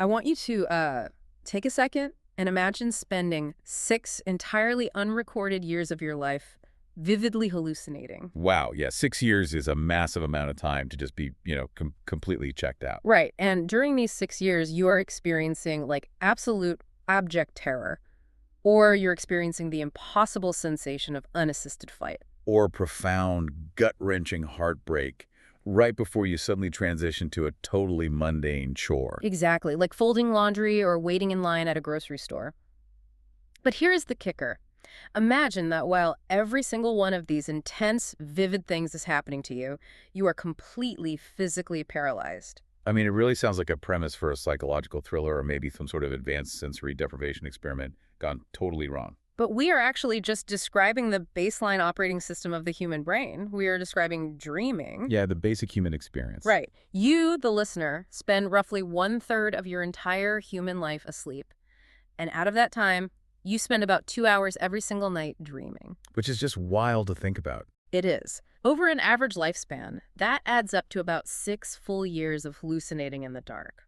I want you to take a second and imagine spending 6 entirely unrecorded years of your life vividly hallucinating. Wow, yeah, 6 years is a massive amount of time to just be, completely checked out. Right. And during these 6 years, you are experiencing like absolute abject terror, or you're experiencing the impossible sensation of unassisted flight. Or profound, gut-wrenching heartbreak right before you suddenly transition to a totally mundane chore. Exactly, like folding laundry or waiting in line at a grocery store. But here is the kicker. Imagine that while every single one of these intense, vivid things is happening to you, you are completely physically paralyzed. I mean, it really sounds like a premise for a psychological thriller or maybe some sort of advanced sensory deprivation experiment gone totally wrong. But we are actually just describing the baseline operating system of the human brain. We are describing dreaming. Yeah, the basic human experience. Right. You, the listener, spend roughly 1/3 of your entire human life asleep. And out of that time, you spend about 2 hours every single night dreaming. Which is just wild to think about. It is. Over an average lifespan, that adds up to about 6 full years of hallucinating in the dark.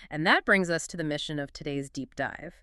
And that brings us to the mission of today's deep dive.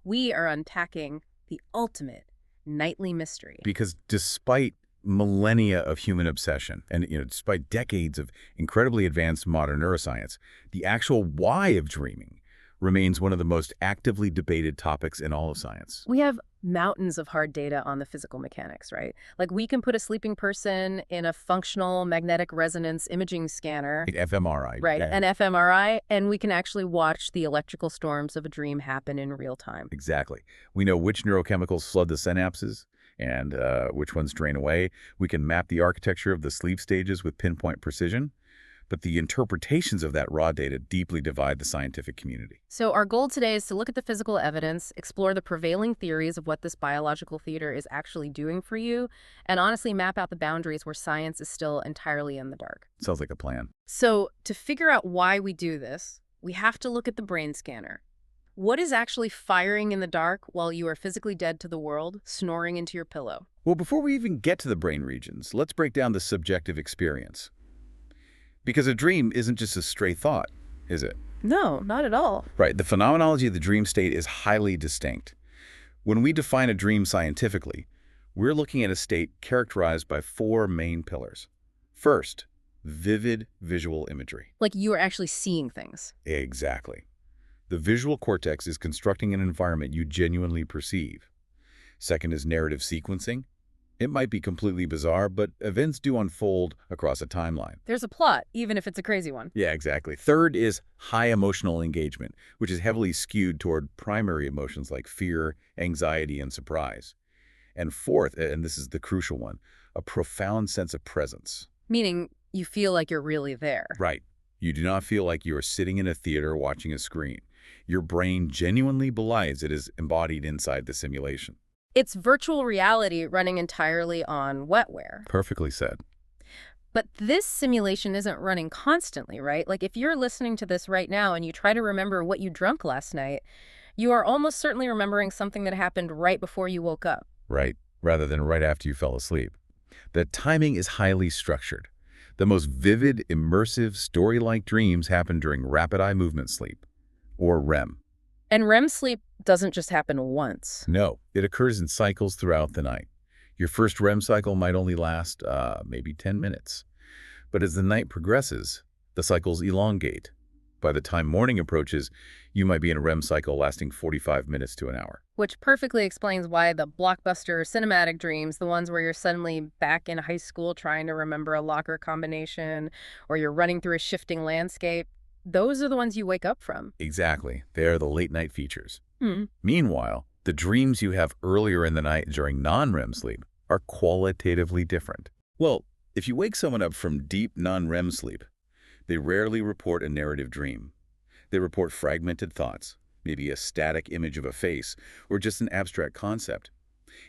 We are unpacking the ultimate nightly mystery. Because despite millennia of human obsession and despite decades of incredibly advanced modern neuroscience, the actual why of dreaming remains one of the most actively debated topics in all of science. We have mountains of hard data on the physical mechanics, right? Like we can put a sleeping person in a functional magnetic resonance imaging scanner, Like fMRI. right, Yeah, an fMRI, and we can actually watch the electrical storms of a dream happen in real time. exactly. We know which neurochemicals flood the synapses and which ones drain away. We can map the architecture of the sleep stages with pinpoint precision. But the interpretations of that raw data deeply divide the scientific community. So our goal today is to look at the physical evidence, explore the prevailing theories of what this biological theater is actually doing for you, and honestly map out the boundaries where science is still entirely in the dark. Sounds like a plan. So to figure out why we do this, we have to look at the brain scanner. What is actually firing in the dark while you are physically dead to the world, snoring into your pillow? Well, before we even get to the brain regions, let's break down the subjective experience. Because a dream isn't just a stray thought, is it? No, not at all. Right, the phenomenology of the dream state is highly distinct. When we define a dream scientifically, we're looking at a state characterized by 4 main pillars. First, vivid visual imagery. Like you are actually seeing things. Exactly. The visual cortex is constructing an environment you genuinely perceive. Second is narrative sequencing. It might be completely bizarre, but events do unfold across a timeline. There's a plot, even if it's a crazy one. Yeah, exactly. Third is high emotional engagement, which is heavily skewed toward primary emotions like fear, anxiety, and surprise. And fourth, and this is the crucial one, a profound sense of presence. Meaning you feel like you're really there. Right. You do not feel like you are sitting in a theater watching a screen. Your brain genuinely believes it is embodied inside the simulation. It's virtual reality running entirely on wetware. Perfectly said. But this simulation isn't running constantly, right? Like if you're listening to this right now and you try to remember what you drank last night, you are almost certainly remembering something that happened right before you woke up. Right, rather than right after you fell asleep. The timing is highly structured. The most vivid, immersive, story-like dreams happen during rapid eye movement sleep, or REM. And REM sleep doesn't just happen once. No, it occurs in cycles throughout the night. Your first REM cycle might only last maybe 10 minutes. But as the night progresses, the cycles elongate. By the time morning approaches, you might be in a REM cycle lasting 45 minutes to an hour. Which perfectly explains why the blockbuster cinematic dreams, the ones where you're suddenly back in high school trying to remember a locker combination, or you're running through a shifting landscape, those are the ones you wake up from. Exactly. They are the late-night features. Meanwhile, the dreams you have earlier in the night during non-REM sleep are qualitatively different. Well, if you wake someone up from deep non-REM sleep, they rarely report a narrative dream. They report fragmented thoughts, maybe a static image of a face, or just an abstract concept.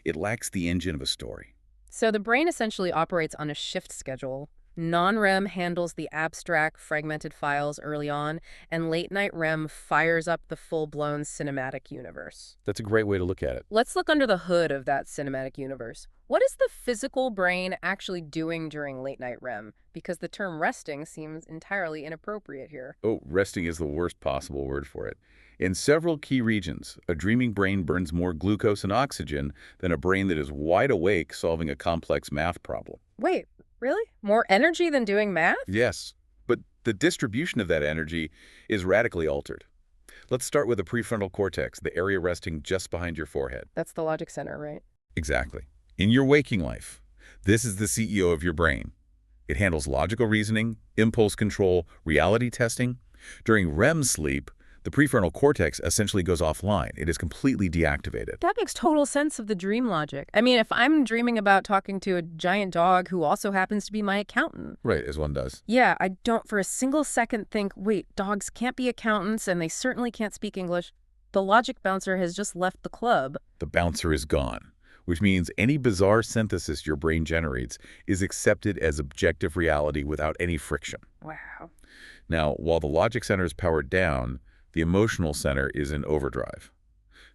It lacks the engine of a story. So the brain essentially operates on a shift schedule, Non-REM handles the abstract, fragmented files early on, and late-night REM fires up the full-blown cinematic universe. That's a great way to look at it. Let's look under the hood of that cinematic universe. What is the physical brain actually doing during late-night REM? Because the term resting seems entirely inappropriate here. Oh, resting is the worst possible word for it. In several key regions, a dreaming brain burns more glucose and oxygen than a brain that is wide awake solving a complex math problem. Wait, really? More energy than doing math? Yes, but the distribution of that energy is radically altered. Let's start with the prefrontal cortex, the area resting just behind your forehead. That's the logic center, right? Exactly. In your waking life, this is the CEO of your brain. It handles logical reasoning, impulse control, reality testing. During REM sleep, the prefrontal cortex essentially goes offline. It is completely deactivated. That makes total sense of the dream logic. I mean, if I'm dreaming about talking to a giant dog who also happens to be my accountant. Right, as one does. Yeah, I don't for a single second think, wait, dogs can't be accountants and they certainly can't speak English. The logic bouncer has just left the club. The bouncer is gone, which means any bizarre synthesis your brain generates is accepted as objective reality without any friction. Wow. Now, while the logic center is powered down, the emotional center is in overdrive.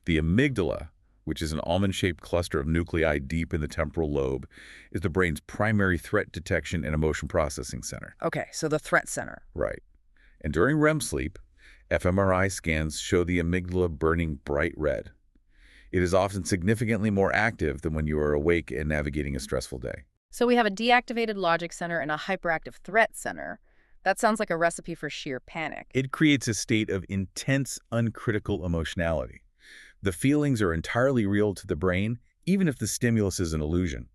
The amygdala, which is an almond-shaped cluster of nuclei deep in the temporal lobe, is the brain's primary threat detection and emotion processing center. Okay, so the threat center. Right. And during REM sleep, fMRI scans show the amygdala burning bright red. It is often significantly more active than when you are awake and navigating a stressful day. So we have a deactivated logic center and a hyperactive threat center. That sounds like a recipe for sheer panic. It creates a state of intense, uncritical emotionality. The feelings are entirely real to the brain, even if the stimulus is an illusion.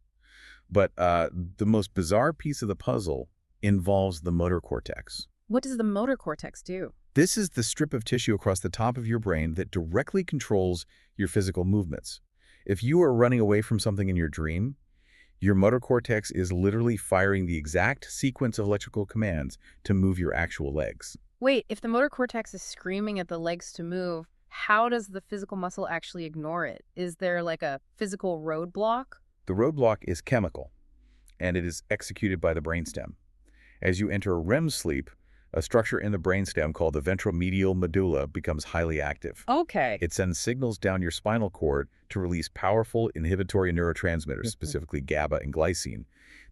But the most bizarre piece of the puzzle involves the motor cortex. What does the motor cortex do? This is the strip of tissue across the top of your brain that directly controls your physical movements. If you are running away from something in your dream, your motor cortex is literally firing the exact sequence of electrical commands to move your actual legs. Wait, if the motor cortex is screaming at the legs to move, how does the physical muscle actually ignore it? Is there like a physical roadblock? The roadblock is chemical, and it is executed by the brainstem. As you enter REM sleep, a structure in the brainstem called the ventromedial medulla becomes highly active. Okay. It sends signals down your spinal cord to release powerful inhibitory neurotransmitters, specifically GABA and glycine.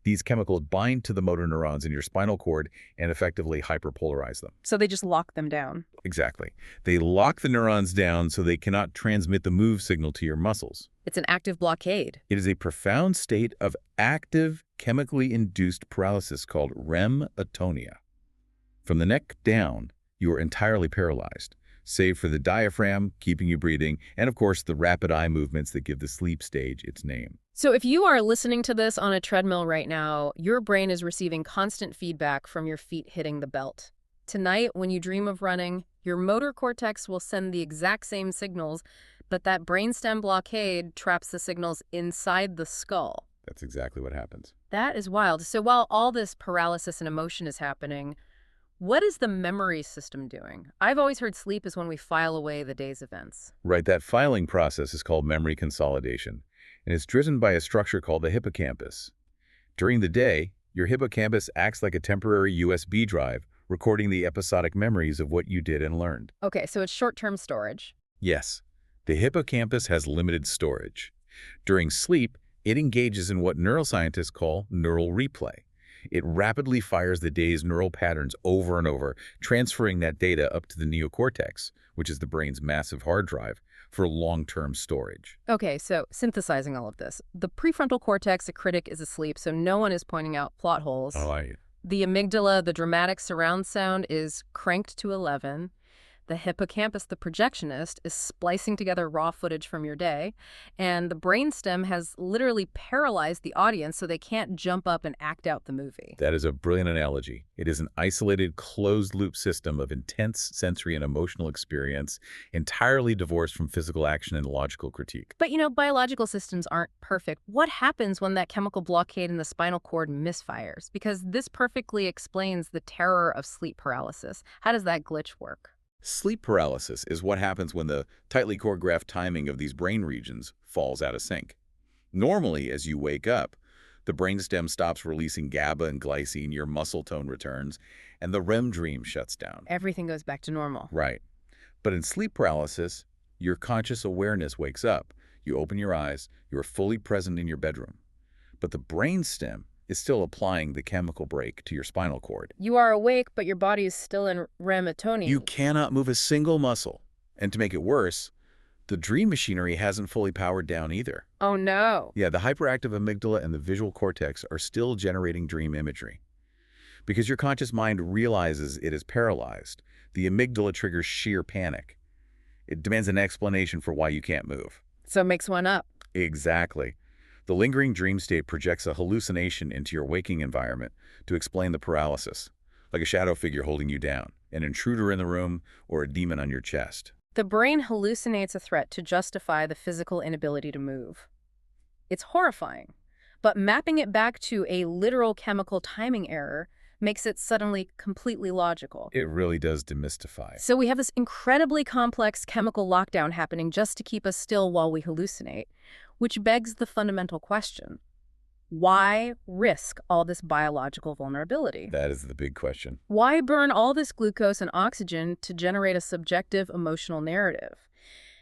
These chemicals bind to the motor neurons in your spinal cord and effectively hyperpolarize them. So they just lock them down. Exactly. They lock the neurons down so they cannot transmit the move signal to your muscles. It's an active blockade. It is a profound state of active, chemically induced paralysis called REM atonia. From the neck down, you are entirely paralyzed, save for the diaphragm, keeping you breathing, and of course the rapid eye movements that give the sleep stage its name. So if you are listening to this on a treadmill right now, your brain is receiving constant feedback from your feet hitting the belt. Tonight, when you dream of running, your motor cortex will send the exact same signals, but that brainstem blockade traps the signals inside the skull. That's exactly what happens. That is wild. So while all this paralysis and emotion is happening, what is the memory system doing? I've always heard sleep is when we file away the day's events. Right, that filing process is called memory consolidation, and it's driven by a structure called the hippocampus. During the day, your hippocampus acts like a temporary USB drive, recording the episodic memories of what you did and learned. Okay, so it's short-term storage. Yes, the hippocampus has limited storage. During sleep, it engages in what neuroscientists call neural replay. It rapidly fires the day's neural patterns over and over, transferring that data up to the neocortex, which is the brain's massive hard drive, for long-term storage. Okay, so synthesizing all of this. The prefrontal cortex, a critic, is asleep, so no one is pointing out plot holes. The amygdala, the dramatic surround sound, is cranked to 11. The hippocampus, the projectionist, is splicing together raw footage from your day. And the brainstem has literally paralyzed the audience so they can't jump up and act out the movie. That is a brilliant analogy. It is an isolated, closed-loop system of intense sensory and emotional experience, entirely divorced from physical action and logical critique. But, biological systems aren't perfect. What happens when that chemical blockade in the spinal cord misfires? Because this perfectly explains the terror of sleep paralysis. How does that glitch work? Sleep paralysis is what happens when the tightly choreographed timing of these brain regions falls out of sync. Normally, as you wake up, The brainstem stops releasing GABA and glycine, your muscle tone returns, and the REM dream shuts down. Everything goes back to normal. Right. But in sleep paralysis, your conscious awareness wakes up. You open your eyes, you are fully present in your bedroom. But the brainstem is still applying the chemical brake to your spinal cord. You are awake, but your body is still in REM atony. You cannot move a single muscle. And to make it worse, the dream machinery hasn't fully powered down either. Oh no. Yeah, the hyperactive amygdala and the visual cortex are still generating dream imagery. Because your conscious mind realizes it is paralyzed, the amygdala triggers sheer panic. It demands an explanation for why you can't move. So it makes one up. Exactly. The lingering dream state projects a hallucination into your waking environment to explain the paralysis, like a shadow figure holding you down, an intruder in the room, or a demon on your chest. The brain hallucinates a threat to justify the physical inability to move. It's horrifying, but mapping it back to a literal chemical timing error makes it suddenly completely logical. It really does demystify. So we have this incredibly complex chemical lockdown happening just to keep us still while we hallucinate, which begs the fundamental question: why risk all this biological vulnerability? That is the big question. Why burn all this glucose and oxygen to generate a subjective emotional narrative?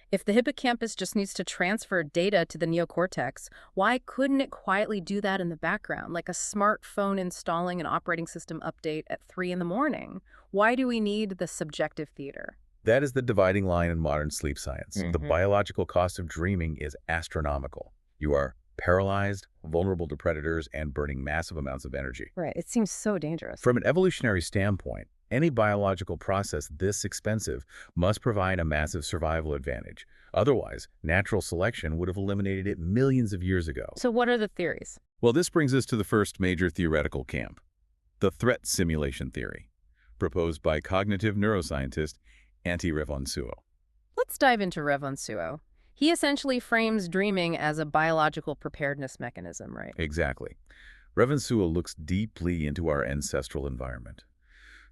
If the hippocampus just needs to transfer data to the neocortex, why couldn't it quietly do that in the background, like a smartphone installing an operating system update at 3 in the morning? Why do we need the subjective theater? That is the dividing line in modern sleep science. The biological cost of dreaming is astronomical. You are paralyzed, vulnerable to predators, and burning massive amounts of energy. Right. It seems so dangerous. From an evolutionary standpoint, any biological process this expensive must provide a massive survival advantage. Otherwise, natural selection would have eliminated it millions of years ago. So what are the theories? Well, this brings us to the first major theoretical camp, the threat simulation theory, proposed by cognitive neuroscientist Revonsuo. Let's dive into Revonsuo. He essentially frames dreaming as a biological preparedness mechanism, right? Exactly. Revonsuo looks deeply into our ancestral environment.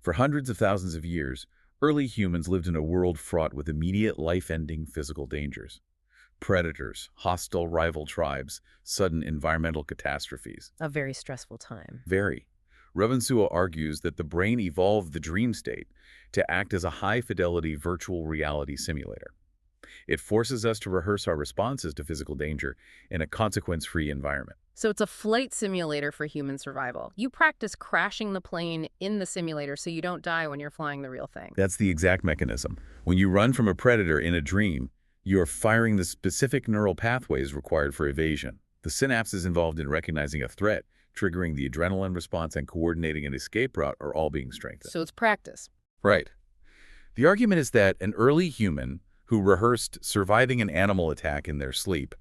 For hundreds of thousands of years, early humans lived in a world fraught with immediate life-ending physical dangers. Predators, hostile rival tribes, sudden environmental catastrophes. A very stressful time. Very. Revonsuo argues that the brain evolved the dream state to act as a high-fidelity virtual reality simulator. It forces us to rehearse our responses to physical danger in a consequence-free environment. So it's a flight simulator for human survival. You practice crashing the plane in the simulator so you don't die when you're flying the real thing. That's the exact mechanism. When you run from a predator in a dream, you are firing the specific neural pathways required for evasion. The synapses involved in recognizing a threat, triggering the adrenaline response, and coordinating an escape route are all being strengthened. So it's practice. Right. The argument is that an early human who rehearsed surviving an animal attack in their sleep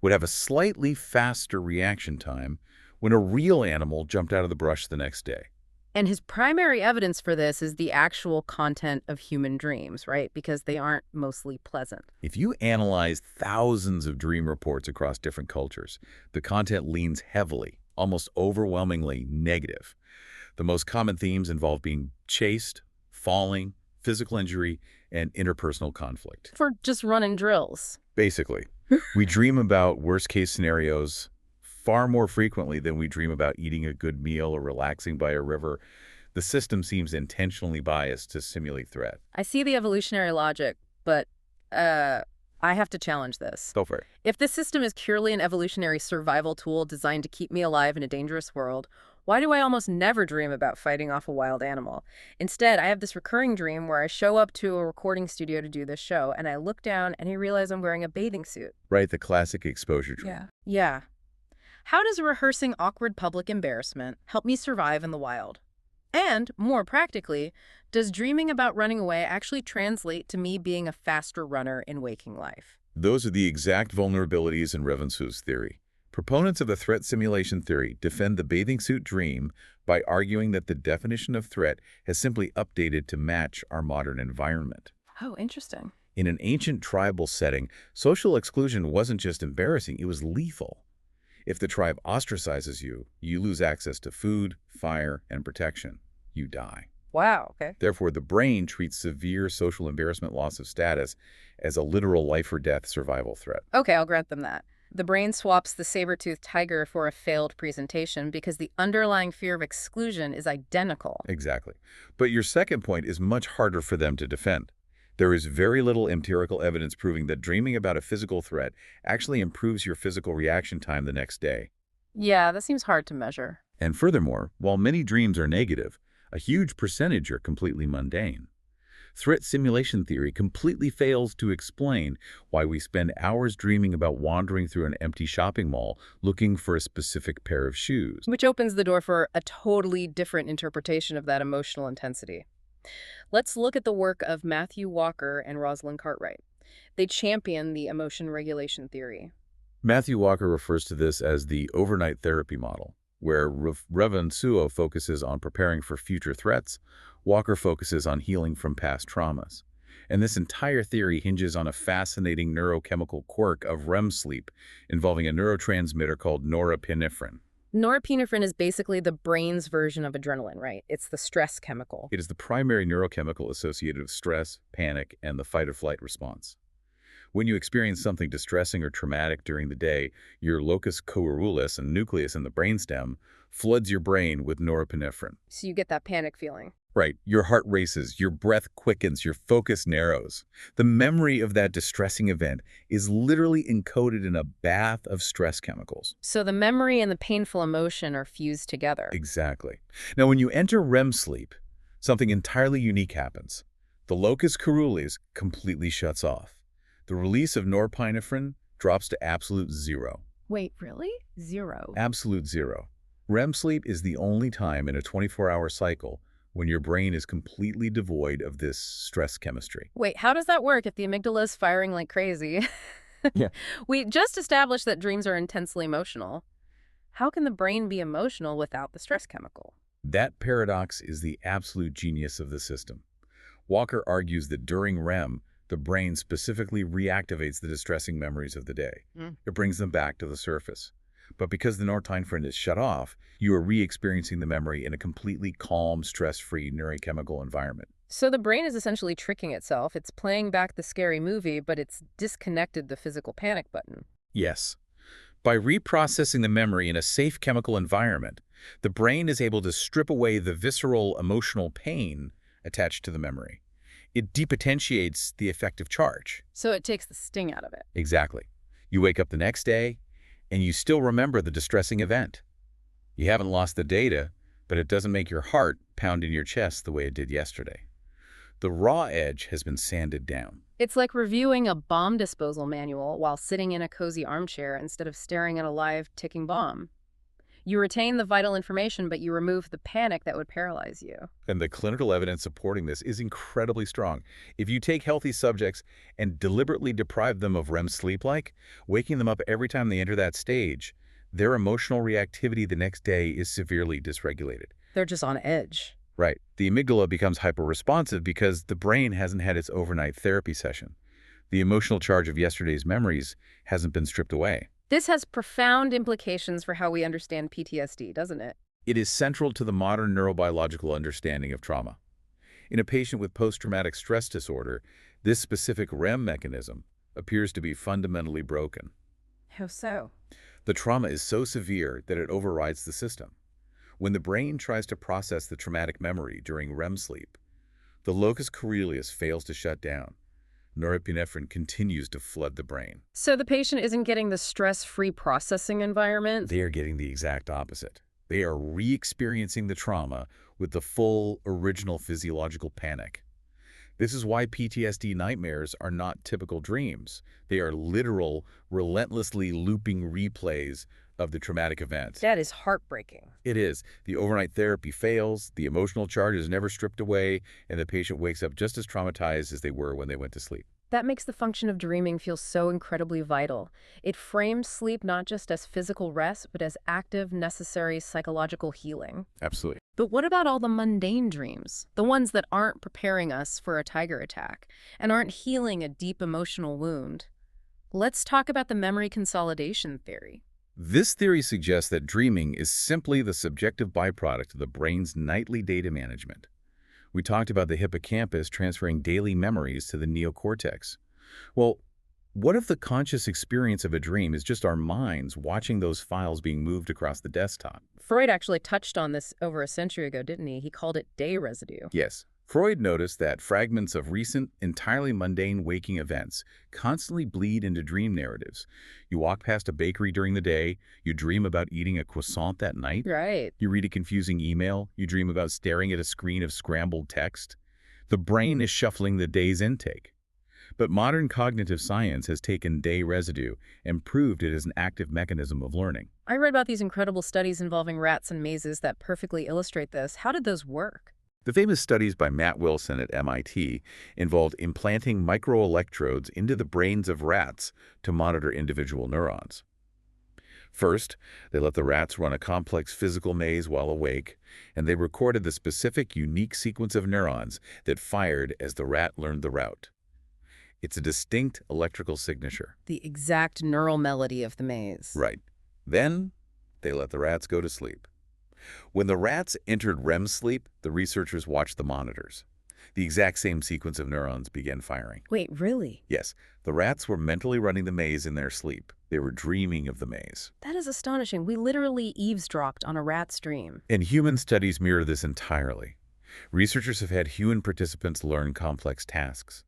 would have a slightly faster reaction time when a real animal jumped out of the brush the next day. And his primary evidence for this is the actual content of human dreams, right? Because they aren't mostly pleasant. If you analyze thousands of dream reports across different cultures, the content leans heavily, almost overwhelmingly negative. The most common themes involve being chased, falling, physical injury, and interpersonal conflict. For just running drills. Basically, we dream about worst-case scenarios far more frequently than we dream about eating a good meal or relaxing by a river. The system seems intentionally biased to simulate threat. I see the evolutionary logic, but I have to challenge this. Go for it. If this system is purely an evolutionary survival tool designed to keep me alive in a dangerous world, why do I almost never dream about fighting off a wild animal? Instead, I have this recurring dream where I show up to a recording studio to do this show, and I look down and I realize I'm wearing a bathing suit. Right, the classic exposure dream. Yeah. How does rehearsing awkward public embarrassment help me survive in the wild? And, more practically, does dreaming about running away actually translate to me being a faster runner in waking life? Those are the exact vulnerabilities in Revonsuo's theory. Proponents of the threat simulation theory defend the bathing suit dream by arguing that the definition of threat has simply updated to match our modern environment. Oh, interesting. In an ancient tribal setting, social exclusion wasn't just embarrassing, it was lethal. If the tribe ostracizes you, you lose access to food, fire, and protection. You die. Wow, okay. Therefore, the brain treats severe social embarrassment loss of status as a literal life-or-death survival threat. Okay, I'll grant them that. The brain swaps the saber-toothed tiger for a failed presentation because the underlying fear of exclusion is identical. Exactly. But your second point is much harder for them to defend. There is very little empirical evidence proving that dreaming about a physical threat actually improves your physical reaction time the next day. Yeah, that seems hard to measure. And furthermore, while many dreams are negative, a huge percentage are completely mundane. Threat simulation theory completely fails to explain why we spend hours dreaming about wandering through an empty shopping mall looking for a specific pair of shoes. Which opens the door for a totally different interpretation of that emotional intensity. Let's look at the work of Matthew Walker and Rosalind Cartwright. They champion the emotion regulation theory. Matthew Walker refers to this as the overnight therapy model, where Revan focuses on preparing for future threats. Walker focuses on healing from past traumas. And this entire theory hinges on a fascinating neurochemical quirk of REM sleep involving a neurotransmitter called norepinephrine. Norepinephrine is basically the brain's version of adrenaline, right? It's the stress chemical. It is the primary neurochemical associated with stress, panic, and the fight-or-flight response. When you experience something distressing or traumatic during the day, your locus coeruleus and nucleus in the brainstem floods your brain with norepinephrine. So you get that panic feeling. Right. Your heart races, your breath quickens, your focus narrows. The memory of that distressing event is literally encoded in a bath of stress chemicals. So the memory and the painful emotion are fused together. Exactly. Now, when you enter REM sleep, something entirely unique happens. The locus coeruleus completely shuts off. The release of norepinephrine drops to absolute zero. Wait, really? Zero? Absolute zero. REM sleep is the only time in a 24-hour cycle when your brain is completely devoid of this stress chemistry. Wait, how does that work if the amygdala is firing like crazy? Yeah. We just established that dreams are intensely emotional. How can the brain be emotional without the stress chemical? That paradox is the absolute genius of the system. Walker argues that during REM, the brain specifically reactivates the distressing memories of the day. It brings them back to the surface. But because the norepinephrine is shut off, you are re-experiencing the memory in a completely calm, stress-free neurochemical environment. So the brain is essentially tricking itself. It's playing back the scary movie, but it's disconnected the physical panic button. Yes. By reprocessing the memory in a safe chemical environment, the brain is able to strip away the visceral emotional pain attached to the memory. It depotentiates the effective charge. So it takes the sting out of it. Exactly. You wake up the next day, and you still remember the distressing event. You haven't lost the data, but it doesn't make your heart pound in your chest the way it did yesterday. The raw edge has been sanded down. It's like reviewing a bomb disposal manual while sitting in a cozy armchair instead of staring at a live ticking bomb. You retain the vital information, but you remove the panic that would paralyze you. And the clinical evidence supporting this is incredibly strong. If you take healthy subjects and deliberately deprive them of REM sleep-like, waking them up every time they enter that stage, their emotional reactivity the next day is severely dysregulated. They're just on edge. Right. The amygdala becomes hyper-responsive because the brain hasn't had its overnight therapy session. The emotional charge of yesterday's memories hasn't been stripped away. This has profound implications for how we understand PTSD, doesn't it? It is central to the modern neurobiological understanding of trauma. In a patient with post-traumatic stress disorder, this specific REM mechanism appears to be fundamentally broken. How so? The trauma is so severe that it overrides the system. When the brain tries to process the traumatic memory during REM sleep, the locus coeruleus fails to shut down. Norepinephrine continues to flood the brain. So the patient isn't getting the stress-free processing environment? They are getting the exact opposite. They are re-experiencing the trauma with the full, original physiological panic. This is why PTSD nightmares are not typical dreams. They are literal, relentlessly looping replays of the traumatic event. That is heartbreaking. It is. The overnight therapy fails, the emotional charge is never stripped away, and the patient wakes up just as traumatized as they were when they went to sleep. That makes the function of dreaming feel so incredibly vital. It frames sleep not just as physical rest, but as active, necessary psychological healing. Absolutely. But what about all the mundane dreams? The ones that aren't preparing us for a tiger attack and aren't healing a deep emotional wound? Let's talk about the memory consolidation theory. This theory suggests that dreaming is simply the subjective byproduct of the brain's nightly data management. We talked about the hippocampus transferring daily memories to the neocortex. Well, What if the conscious experience of a dream is just our minds watching those files being moved across the desktop? Freud actually touched on this over a century ago, didn't he? He called it day residue. Yes. Freud noticed that fragments of recent, entirely mundane waking events constantly bleed into dream narratives. You walk past a bakery during the day, you dream about eating a croissant that night. Right. You read a confusing email, you dream about staring at a screen of scrambled text. The brain is shuffling the day's intake. But modern cognitive science has taken day residue and proved it is an active mechanism of learning. I read about these incredible studies involving rats and mazes that perfectly illustrate this. How did those work? The famous studies by Matt Wilson at MIT involved implanting microelectrodes into the brains of rats to monitor individual neurons. First, they let the rats run a complex physical maze while awake, and they recorded the specific, unique sequence of neurons that fired as the rat learned the route. It's a distinct electrical signature. The exact neural melody of the maze. Right. Then, they let the rats go to sleep. When the rats entered REM sleep, the researchers watched the monitors. The exact same sequence of neurons began firing. Wait, really? Yes, the rats were mentally running the maze in their sleep. They were dreaming of the maze. That is astonishing. We literally eavesdropped on a rat's dream. And human studies mirror this entirely. Researchers have had human participants learn complex tasks,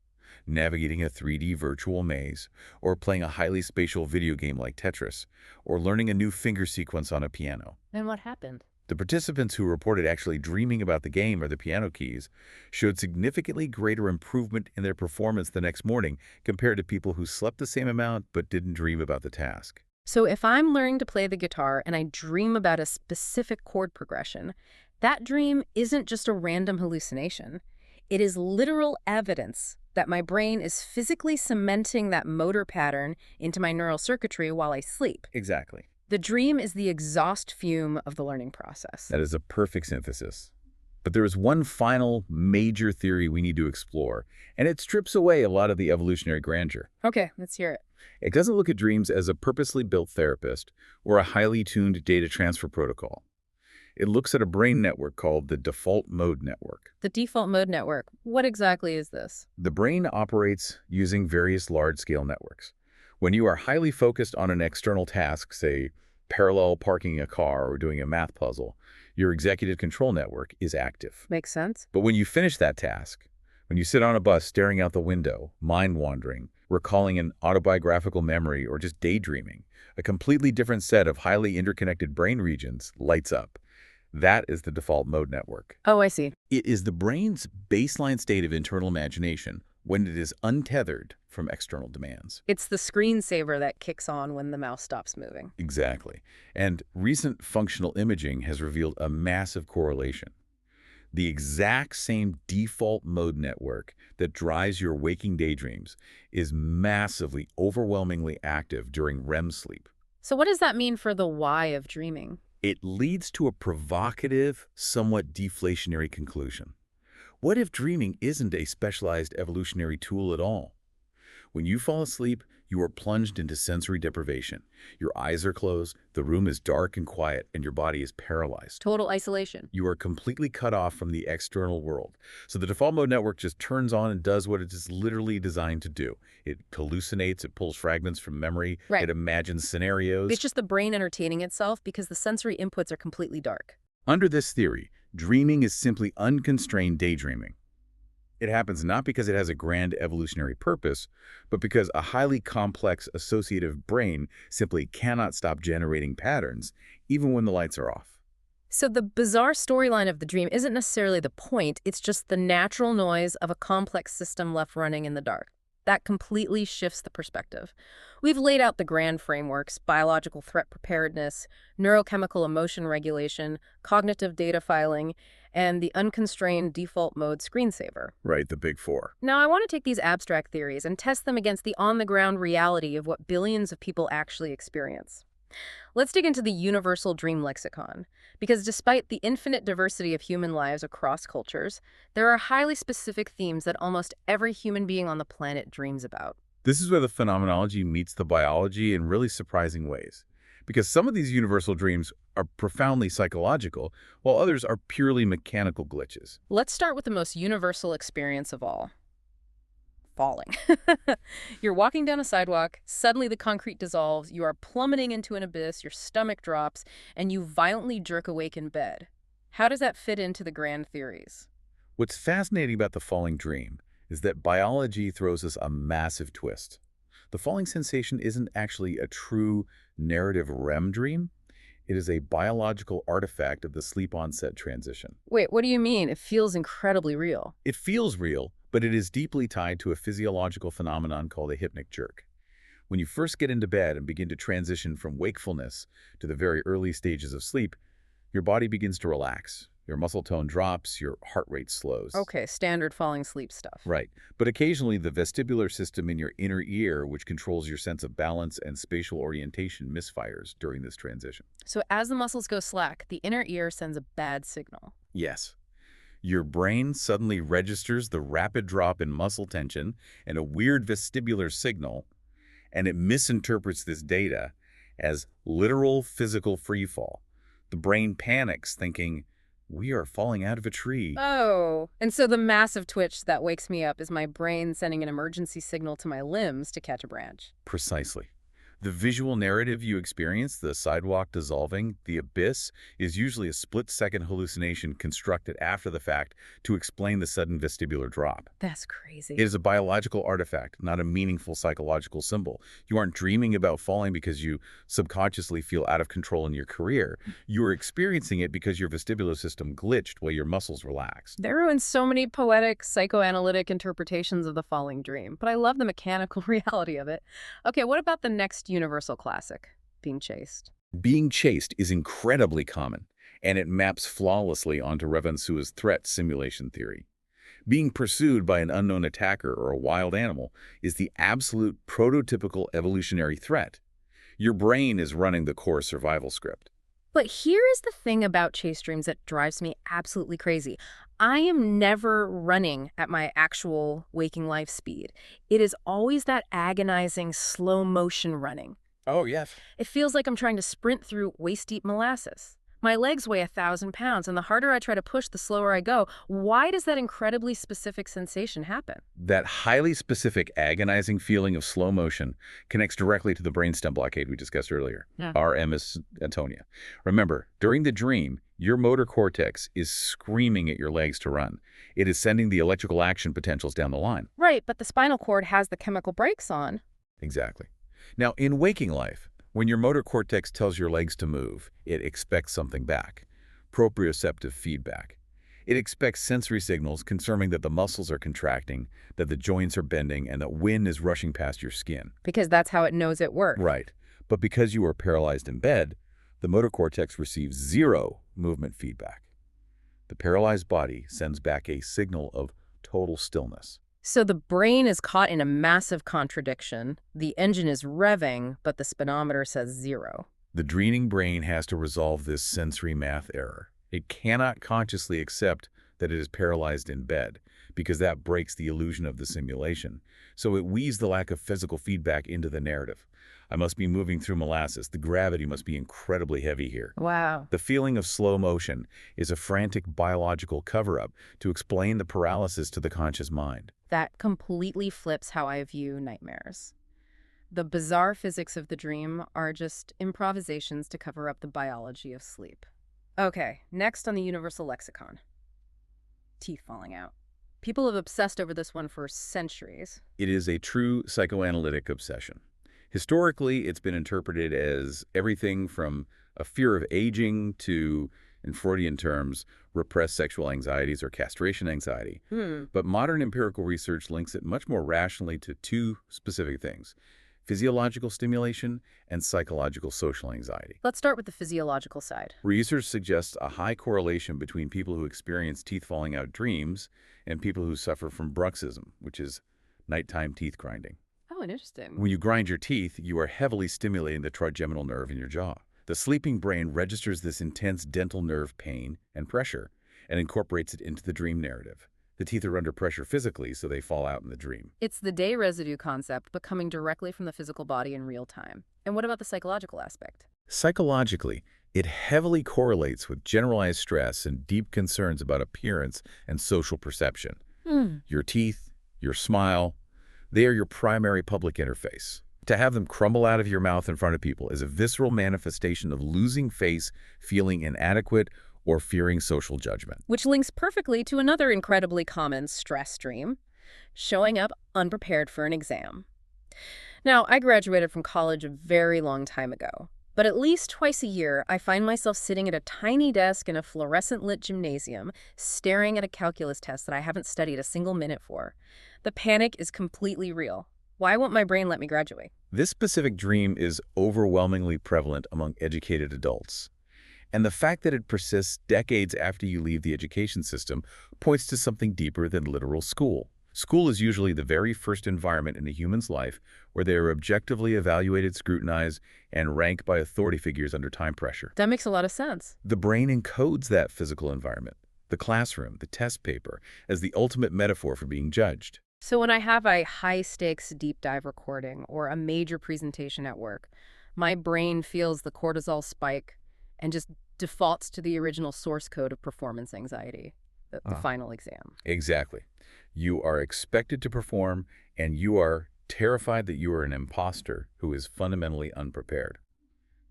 navigating a 3D virtual maze, or playing a highly spatial video game like Tetris, or learning a new finger sequence on a piano. And what happened? The participants who reported actually dreaming about the game or the piano keys showed significantly greater improvement in their performance the next morning compared to people who slept the same amount but didn't dream about the task. So if I'm learning to play the guitar and I dream about a specific chord progression, that dream isn't just a random hallucination. It is literal evidence that my brain is physically cementing that motor pattern into my neural circuitry while I sleep. Exactly. The dream is the exhaust fume of the learning process. That is a perfect synthesis. But there is one final major theory we need to explore, and it strips away a lot of the evolutionary grandeur. Okay, let's hear it. It doesn't look at dreams as a purposely built therapist or a highly tuned data transfer protocol. It looks at a brain network called the default mode network. The default mode network. What exactly is this? The brain operates using various large-scale networks. When you are highly focused on an external task, say parallel parking a car or doing a math puzzle, your executive control network is active. Makes sense. But when you finish that task, when you sit on a bus staring out the window, mind-wandering, recalling an autobiographical memory, or just daydreaming, a completely different set of highly interconnected brain regions lights up. That is the default mode network. Oh, I see. It is the brain's baseline state of internal imagination when it is untethered from external demands. It's the screensaver that kicks on when the mouse stops moving. Exactly. And recent functional imaging has revealed a massive correlation. The exact same default mode network that drives your waking daydreams is massively, overwhelmingly active during REM sleep. So what does that mean for the why of dreaming? It leads to a provocative, somewhat deflationary conclusion. What if dreaming isn't a specialized evolutionary tool at all? When you fall asleep, you are plunged into sensory deprivation. Your eyes are closed, the room is dark and quiet, and your body is paralyzed. Total isolation. You are completely cut off from the external world. So the default mode network just turns on and does what it is literally designed to do. It hallucinates, it pulls fragments from memory, Right. It imagines scenarios. It's just the brain entertaining itself because the sensory inputs are completely dark. Under this theory, dreaming is simply unconstrained daydreaming. It happens not because it has a grand evolutionary purpose, but because a highly complex associative brain simply cannot stop generating patterns, even when the lights are off. So the bizarre storyline of the dream isn't necessarily the point, it's just the natural noise of a complex system left running in the dark. That completely shifts the perspective. We've laid out the grand frameworks: biological threat preparedness, neurochemical emotion regulation, cognitive data filing, and the unconstrained default mode screensaver. Right, the big four. Now, I want to take these abstract theories and test them against the on-the-ground reality of what billions of people actually experience. Let's dig into the universal dream lexicon, because despite the infinite diversity of human lives across cultures, there are highly specific themes that almost every human being on the planet dreams about. This is where the phenomenology meets the biology in really surprising ways, because some of these universal dreams are profoundly psychological, while others are purely mechanical glitches. Let's start with the most universal experience of all. falling. You're walking down a sidewalk, suddenly the concrete dissolves, you are plummeting into an abyss, your stomach drops, and you violently jerk awake in bed. How does that fit into the grand theories? What's fascinating about the falling dream is that biology throws us a massive twist. The falling sensation isn't actually a true narrative REM dream. It is a biological artifact of the sleep onset transition. Wait, what do you mean? It feels incredibly real. It feels real, but it is deeply tied to a physiological phenomenon called a hypnic jerk. When you first get into bed and begin to transition from wakefulness to the very early stages of sleep, your body begins to relax. Your muscle tone drops, your heart rate slows. Okay, standard falling asleep stuff. Right. But occasionally the vestibular system in your inner ear, which controls your sense of balance and spatial orientation, misfires during this transition. So as the muscles go slack, the inner ear sends a bad signal. Yes. Your brain suddenly registers the rapid drop in muscle tension and a weird vestibular signal, and it misinterprets this data as literal physical freefall. The brain panics, thinking, we are falling out of a tree. Oh, and so the massive twitch that wakes me up is my brain sending an emergency signal to my limbs to catch a branch. Precisely. The visual narrative you experience, the sidewalk dissolving, the abyss, is usually a split-second hallucination constructed after the fact to explain the sudden vestibular drop. That's crazy. It is a biological artifact, not a meaningful psychological symbol. You aren't dreaming about falling because you subconsciously feel out of control in your career. You are experiencing it because your vestibular system glitched while your muscles relaxed. There are so many poetic, psychoanalytic interpretations of the falling dream, but I love the mechanical reality of it. Okay, what about the next universal classic, being chased? Being chased is incredibly common, and it maps flawlessly onto Revansua's threat simulation theory. Being pursued by an unknown attacker or a wild animal is the absolute prototypical evolutionary threat. Your brain is running the core survival script. But here is the thing about chase dreams that drives me absolutely crazy. I am never running at my actual waking life speed. It is always that agonizing slow motion running. Oh, yes. It feels like I'm trying to sprint through waist-deep molasses. My legs weigh 1,000 pounds, and the harder I try to push, the slower I go. Why does that incredibly specific sensation happen? That highly specific, agonizing feeling of slow motion connects directly to the brainstem blockade we discussed earlier, Yeah. RMS Antonia. Remember, during the dream, your motor cortex is screaming at your legs to run. It is sending the electrical action potentials down the line. Right, but the spinal cord has the chemical brakes on. Exactly. Now, in waking life, when your motor cortex tells your legs to move, it expects something back, proprioceptive feedback. It expects sensory signals confirming that the muscles are contracting, that the joints are bending, and that wind is rushing past your skin. Because that's how it knows it works. Right. But because you are paralyzed in bed, the motor cortex receives zero movement feedback. The paralyzed body sends back a signal of total stillness. So the brain is caught in a massive contradiction. The engine is revving, but the speedometer says 0. The dreaming brain has to resolve this sensory math error. It cannot consciously accept that it is paralyzed in bed, because that breaks the illusion of the simulation. So it weaves the lack of physical feedback into the narrative. I must be moving through molasses. The gravity must be incredibly heavy here. Wow. The feeling of slow motion is a frantic biological cover-up to explain the paralysis to the conscious mind. That completely flips how I view nightmares. The bizarre physics of the dream are just improvisations to cover up the biology of sleep. Okay, next on the universal lexicon. Teeth falling out. People have obsessed over this one for centuries. It is a true psychoanalytic obsession. Historically, it's been interpreted as everything from a fear of aging to, in Freudian terms, repressed sexual anxieties or castration anxiety. But modern empirical research links it much more rationally to two specific things: physiological stimulation and psychological social anxiety. Let's start with the physiological side. Research suggests a high correlation between people who experience teeth falling out dreams and people who suffer from bruxism, which is nighttime teeth grinding. Oh, interesting. When you grind your teeth, you are heavily stimulating the trigeminal nerve in your jaw. The sleeping brain registers this intense dental nerve pain and pressure and incorporates it into the dream narrative. The teeth are under pressure physically, so they fall out in the dream. It's the day residue concept, but coming directly from the physical body in real time. And what about the psychological aspect? Psychologically, it heavily correlates with generalized stress and deep concerns about appearance and social perception. Your teeth, your smile, They are your primary public interface. To have them crumble out of your mouth in front of people is a visceral manifestation of losing face, feeling inadequate, or fearing social judgment. Which links perfectly to another incredibly common stress dream, showing up unprepared for an exam. Now, I graduated from college a very long time ago, but at least twice a year, I find myself sitting at a tiny desk in a fluorescent-lit gymnasium, staring at a calculus test that I haven't studied a single minute for. The panic is completely real. Why won't my brain let me graduate? This specific dream is overwhelmingly prevalent among educated adults. And the fact that it persists decades after you leave the education system points to something deeper than literal school. School is usually the very first environment in a human's life where they are objectively evaluated, scrutinized, and ranked by authority figures under time pressure. That makes a lot of sense. The brain encodes that physical environment, the classroom, the test paper, as the ultimate metaphor for being judged. So when I have a high-stakes deep dive recording or a major presentation at work, my brain feels the cortisol spike and just defaults to the original source code of performance anxiety, the final exam. Exactly. You are expected to perform, and you are terrified that you are an imposter who is fundamentally unprepared.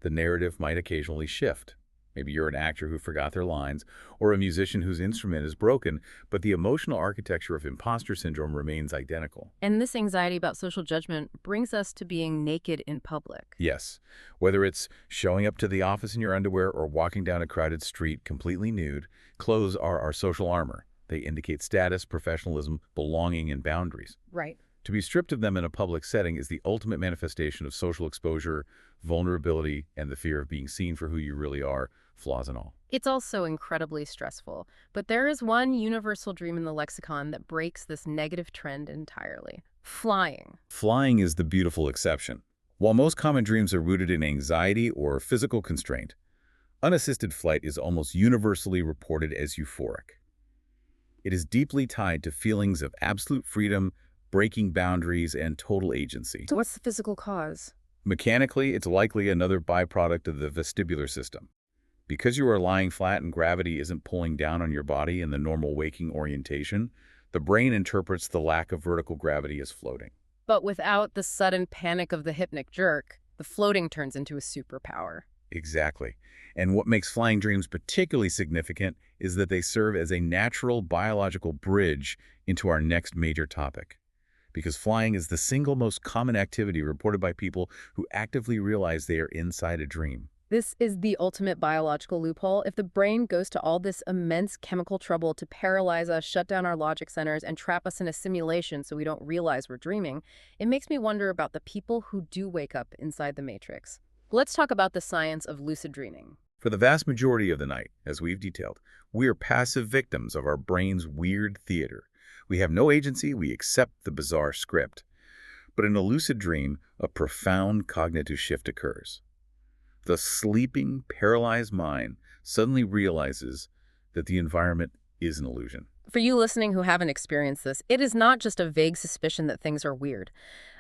The narrative might occasionally shift. Maybe you're an actor who forgot their lines, or a musician whose instrument is broken, but the emotional architecture of imposter syndrome remains identical. And this anxiety about social judgment brings us to being naked in public. Yes, whether it's showing up to the office in your underwear or walking down a crowded street completely nude, clothes are our social armor. They indicate status, professionalism, belonging, and boundaries. Right. To be stripped of them in a public setting is the ultimate manifestation of social exposure, vulnerability, and the fear of being seen for who you really are, flaws and all. It's also incredibly stressful, but there is one universal dream in the lexicon that breaks this negative trend entirely. Flying. Flying is the beautiful exception. While most common dreams are rooted in anxiety or physical constraint, unassisted flight is almost universally reported as euphoric. It is deeply tied to feelings of absolute freedom, breaking boundaries, and total agency. So what's the physical cause? Mechanically, it's likely another byproduct of the vestibular system. Because you are lying flat and gravity isn't pulling down on your body in the normal waking orientation, the brain interprets the lack of vertical gravity as floating. But without the sudden panic of the hypnic jerk, the floating turns into a superpower. Exactly. And what makes flying dreams particularly significant is that they serve as a natural biological bridge into our next major topic. Because flying is the single most common activity reported by people who actively realize they are inside a dream. This is the ultimate biological loophole. If the brain goes to all this immense chemical trouble to paralyze us, shut down our logic centers, and trap us in a simulation so we don't realize we're dreaming, it makes me wonder about the people who do wake up inside the matrix. Let's talk about the science of lucid dreaming. For the vast majority of the night, as we've detailed, we are passive victims of our brain's weird theater. We have no agency, we accept the bizarre script. But in a lucid dream, a profound cognitive shift occurs. The sleeping, paralyzed mind suddenly realizes that the environment is an illusion. For you listening who haven't experienced this, it is not just a vague suspicion that things are weird.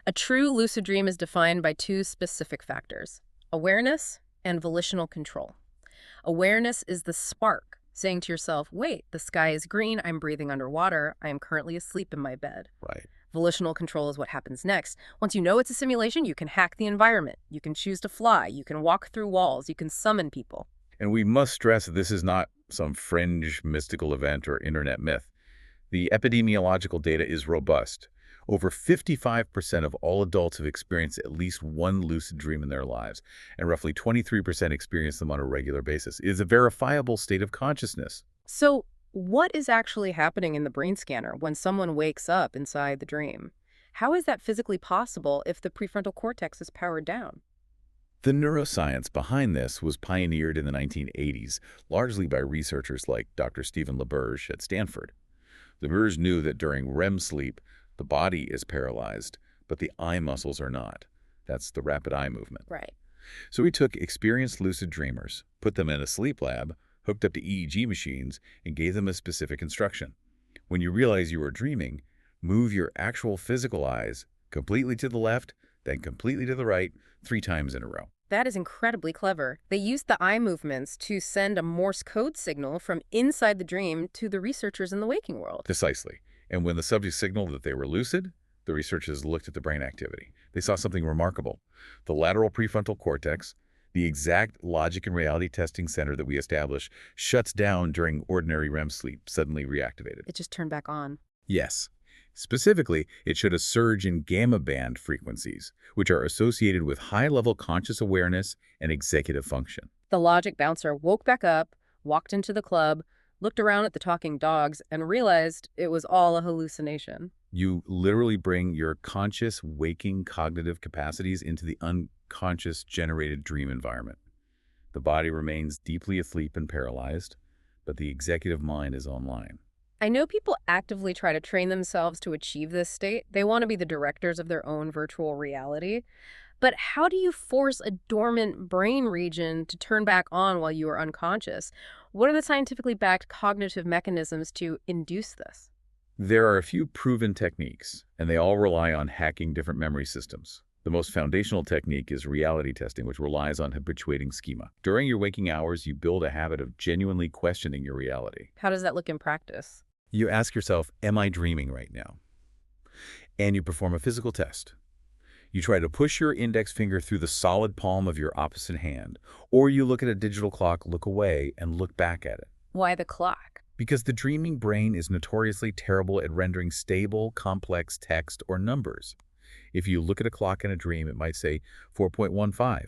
A true lucid dream is defined by two specific factors: awareness and volitional control. Awareness is the spark, saying to yourself, wait, the sky is green, I'm breathing underwater, I am currently asleep in my bed. Right. Volitional control is what happens next. Once you know it's a simulation, you can hack the environment. You can choose to fly. You can walk through walls. You can summon people. And we must stress that this is not some fringe mystical event or internet myth. The epidemiological data is robust. Over 55% of all adults have experienced at least one lucid dream in their lives, and roughly 23% experience them on a regular basis. It is a verifiable state of consciousness. So, what is actually happening in the brain scanner when someone wakes up inside the dream? How is that physically possible if the prefrontal cortex is powered down? The neuroscience behind this was pioneered in the 1980s, largely by researchers like Dr. Stephen LaBerge at Stanford. LaBerge knew that during REM sleep, the body is paralyzed, but the eye muscles are not. That's the rapid eye movement. Right. So he took experienced lucid dreamers, put them in a sleep lab, hooked up to EEG machines, and gave them a specific instruction. When you realize you are dreaming, move your actual physical eyes completely to the left, then completely to the right, 3 times in a row. That is incredibly clever. They used the eye movements to send a Morse code signal from inside the dream to the researchers in the waking world. Precisely. And when the subject signaled that they were lucid, The researchers looked at the brain activity. They saw something remarkable. The lateral prefrontal cortex, the exact logic and reality testing center that we established, shuts down during ordinary REM sleep, suddenly reactivated. It just turned back on. Yes. Specifically, it showed a surge in gamma band frequencies, which are associated with high-level conscious awareness and executive function. The logic bouncer woke back up, walked into the club, looked around at the talking dogs, and realized it was all a hallucination. You literally bring your conscious, waking cognitive capacities into the unconscious generated dream environment. The body remains deeply asleep and paralyzed, but the executive mind is online. I know people actively try to train themselves to achieve this state. They want to be the directors of their own virtual reality. But how do you force a dormant brain region to turn back on while you are unconscious? What are the scientifically backed cognitive mechanisms to induce this? There are a few proven techniques, and they all rely on hacking different memory systems. The most foundational technique is reality testing, which relies on habituating schema. During your waking hours, you build a habit of genuinely questioning your reality. How does that look in practice? You ask yourself, am I dreaming right now? And you perform a physical test. You try to push your index finger through the solid palm of your opposite hand, or you look at a digital clock, look away, and look back at it. Why the clock? Because the dreaming brain is notoriously terrible at rendering stable, complex text or numbers. If you look at a clock in a dream, it might say 4.15.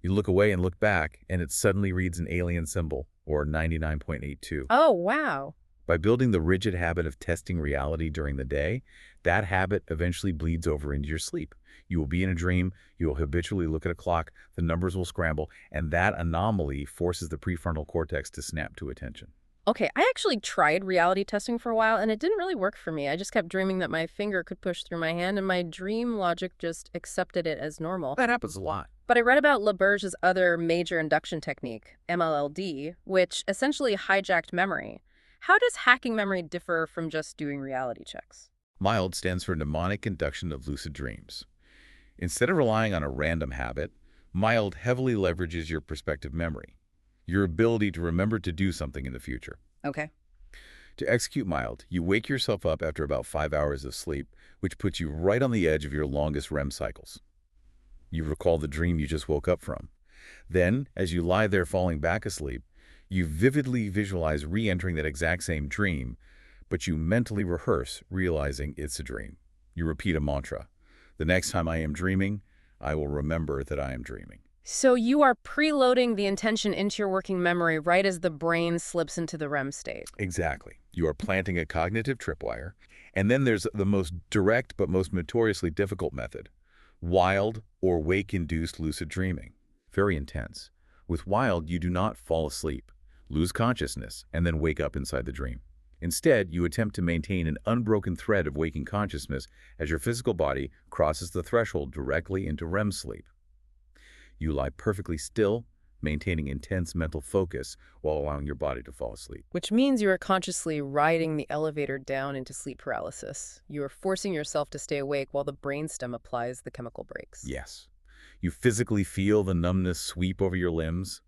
You look away and look back, and it suddenly reads an alien symbol, or 99.82. Oh, wow. By building the rigid habit of testing reality during the day, that habit eventually bleeds over into your sleep. You will be in a dream, you will habitually look at a clock, the numbers will scramble, and that anomaly forces the prefrontal cortex to snap to attention. Okay, I actually tried reality testing for a while, and it didn't really work for me. I just kept dreaming that my finger could push through my hand, and my dream logic just accepted it as normal. That happens a lot. But I read about LaBerge's other major induction technique, MLLD, which essentially hijacked memory. How does hacking memory differ from just doing reality checks? MILD stands for mnemonic induction of lucid dreams. Instead of relying on a random habit, MILD heavily leverages your prospective memory, your ability to remember to do something in the future. Okay. To execute MILD, you wake yourself up after about 5 hours of sleep, which puts you right on the edge of your longest REM cycles. You recall the dream you just woke up from. Then, as you lie there falling back asleep, you vividly visualize re-entering that exact same dream, but you mentally rehearse realizing it's a dream. You repeat a mantra. The next time I am dreaming, I will remember that I am dreaming. So you are preloading the intention into your working memory right as the brain slips into the REM state. Exactly. You are planting a cognitive tripwire. And then there's the most direct but most notoriously difficult method, wild or wake-induced lucid dreaming. Very intense. With wild, you do not fall asleep, lose consciousness, and then wake up inside the dream. Instead, you attempt to maintain an unbroken thread of waking consciousness as your physical body crosses the threshold directly into REM sleep. You lie perfectly still, maintaining intense mental focus while allowing your body to fall asleep. Which means you are consciously riding the elevator down into sleep paralysis. You are forcing yourself to stay awake while the brainstem applies the chemical brakes. Yes. You physically feel the numbness sweep over your limbs.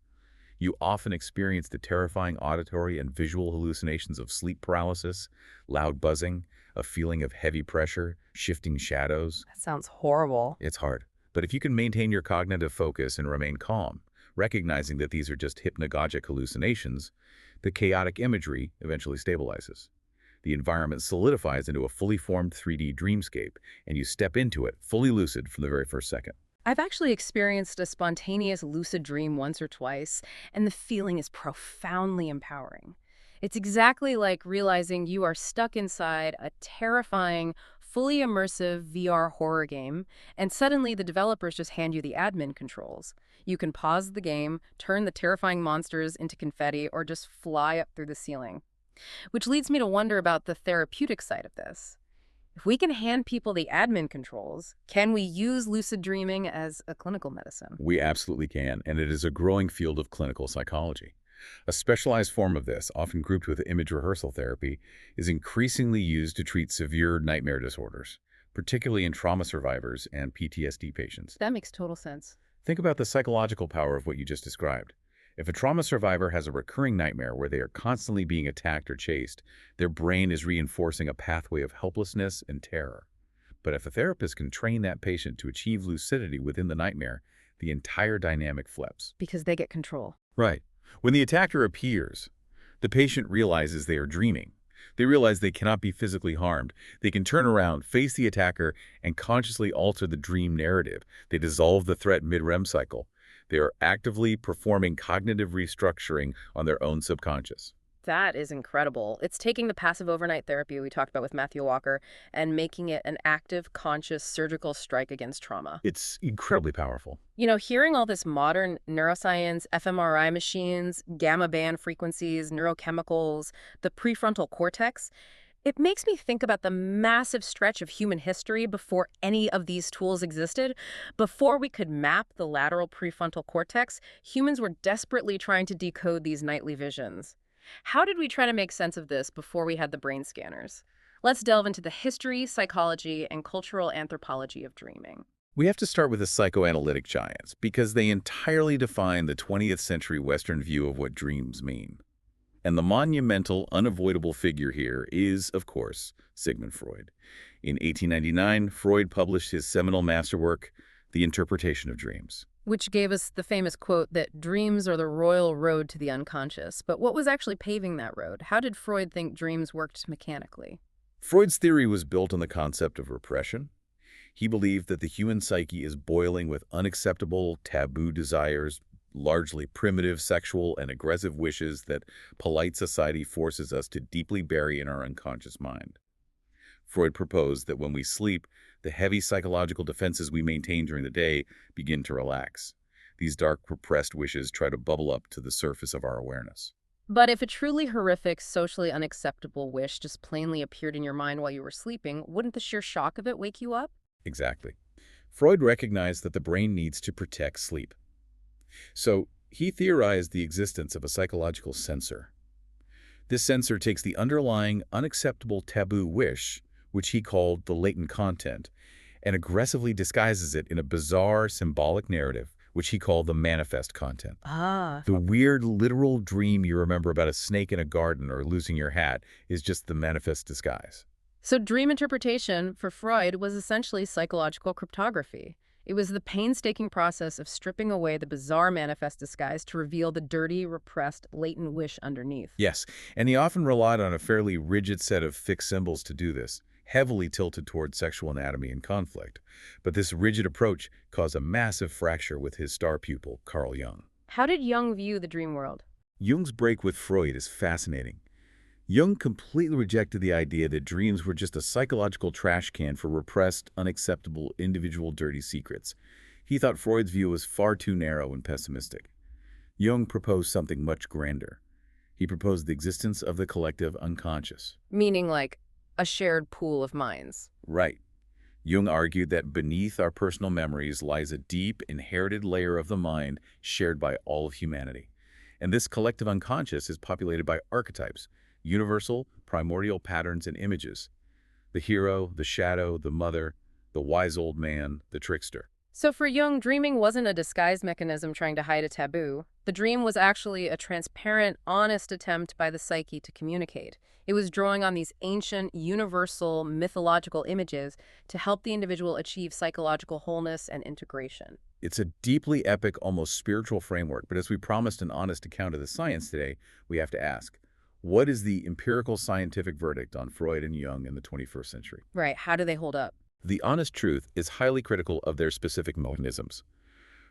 You often experience the terrifying auditory and visual hallucinations of sleep paralysis, loud buzzing, a feeling of heavy pressure, shifting shadows. That sounds horrible. It's hard. But if you can maintain your cognitive focus and remain calm, recognizing that these are just hypnagogic hallucinations, the chaotic imagery eventually stabilizes. The environment solidifies into a fully formed 3D dreamscape, and you step into it fully lucid from the very first second. I've actually experienced a spontaneous lucid dream once or twice, and the feeling is profoundly empowering. It's exactly like realizing you are stuck inside a terrifying, fully immersive VR horror game, and suddenly the developers just hand you the admin controls. You can pause the game, turn the terrifying monsters into confetti, or just fly up through the ceiling. Which leads me to wonder about the therapeutic side of this. If we can hand people the admin controls, can we use lucid dreaming as a clinical medicine? We absolutely can, and it is a growing field of clinical psychology. A specialized form of this, often grouped with image rehearsal therapy, is increasingly used to treat severe nightmare disorders, particularly in trauma survivors and PTSD patients. That makes total sense. Think about the psychological power of what you just described. If a trauma survivor has a recurring nightmare where they are constantly being attacked or chased, their brain is reinforcing a pathway of helplessness and terror. But if a therapist can train that patient to achieve lucidity within the nightmare, the entire dynamic flips. Because they get control. Right. When the attacker appears, the patient realizes they are dreaming. They realize they cannot be physically harmed. They can turn around, face the attacker, and consciously alter the dream narrative. They dissolve the threat mid-REM cycle. They are actively performing cognitive restructuring on their own subconscious. That is incredible. It's taking the passive overnight therapy we talked about with Matthew Walker and making it an active, conscious surgical strike against trauma. It's incredibly powerful. Hearing all this modern neuroscience, fMRI machines, gamma band frequencies, neurochemicals, the prefrontal cortex, it makes me think about the massive stretch of human history before any of these tools existed. Before we could map the lateral prefrontal cortex, humans were desperately trying to decode these nightly visions. How did we try to make sense of this before we had the brain scanners? Let's delve into the history, psychology, and cultural anthropology of dreaming. We have to start with the psychoanalytic giants because they entirely define the 20th century Western view of what dreams mean. And the monumental, unavoidable figure here is, of course, Sigmund Freud. In 1899, Freud published his seminal masterwork, The Interpretation of Dreams. Which gave us the famous quote that dreams are the royal road to the unconscious. But what was actually paving that road? How did Freud think dreams worked mechanically? Freud's theory was built on the concept of repression. He believed that the human psyche is boiling with unacceptable, taboo desires, largely primitive sexual and aggressive wishes that polite society forces us to deeply bury in our unconscious mind. Freud proposed that when we sleep, the heavy psychological defenses we maintain during the day begin to relax. These dark, repressed wishes try to bubble up to the surface of our awareness. But if a truly horrific, socially unacceptable wish just plainly appeared in your mind while you were sleeping, wouldn't the sheer shock of it wake you up? Exactly. Freud recognized that the brain needs to protect sleep. So he theorized the existence of a psychological censor. This censor takes the underlying, unacceptable taboo wish, which he called the latent content, and aggressively disguises it in a bizarre symbolic narrative, which he called the manifest content. The weird literal dream you remember about a snake in a garden or losing your hat is just the manifest disguise. So dream interpretation for Freud was essentially psychological cryptography. It was the painstaking process of stripping away the bizarre manifest disguise to reveal the dirty, repressed, latent wish underneath. Yes, and he often relied on a fairly rigid set of fixed symbols to do this, heavily tilted toward sexual anatomy and conflict. But this rigid approach caused a massive fracture with his star pupil, Carl Jung. How did Jung view the dream world? Jung's break with Freud is fascinating. Jung completely rejected the idea that dreams were just a psychological trash can for repressed, unacceptable, individual dirty secrets. He thought Freud's view was far too narrow and pessimistic. Jung proposed something much grander. He proposed the existence of the collective unconscious. Meaning like a shared pool of minds. Right. Jung argued that beneath our personal memories lies a deep, inherited layer of the mind shared by all of humanity. And this collective unconscious is populated by archetypes, universal, primordial patterns and images. The hero, the shadow, the mother, the wise old man, the trickster. So for Jung, dreaming wasn't a disguise mechanism trying to hide a taboo. The dream was actually a transparent, honest attempt by the psyche to communicate. It was drawing on these ancient, universal, mythological images to help the individual achieve psychological wholeness and integration. It's a deeply epic, almost spiritual framework, but as we promised an honest account of the science today, we have to ask, what is the empirical scientific verdict on Freud and Jung in the 21st century? Right, how do they hold up? The honest truth is highly critical of their specific mechanisms.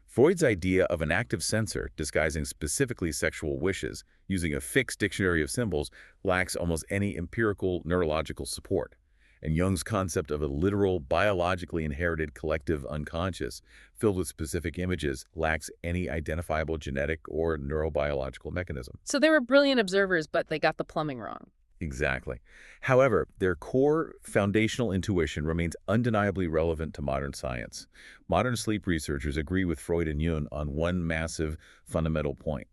Freud's idea of an active censor disguising specifically sexual wishes using a fixed dictionary of symbols lacks almost any empirical neurological support. And Jung's concept of a literal, biologically inherited collective unconscious filled with specific images lacks any identifiable genetic or neurobiological mechanism. So they were brilliant observers, but they got the plumbing wrong. Exactly. However, their core foundational intuition remains undeniably relevant to modern science. Modern sleep researchers agree with Freud and Jung on one massive fundamental point.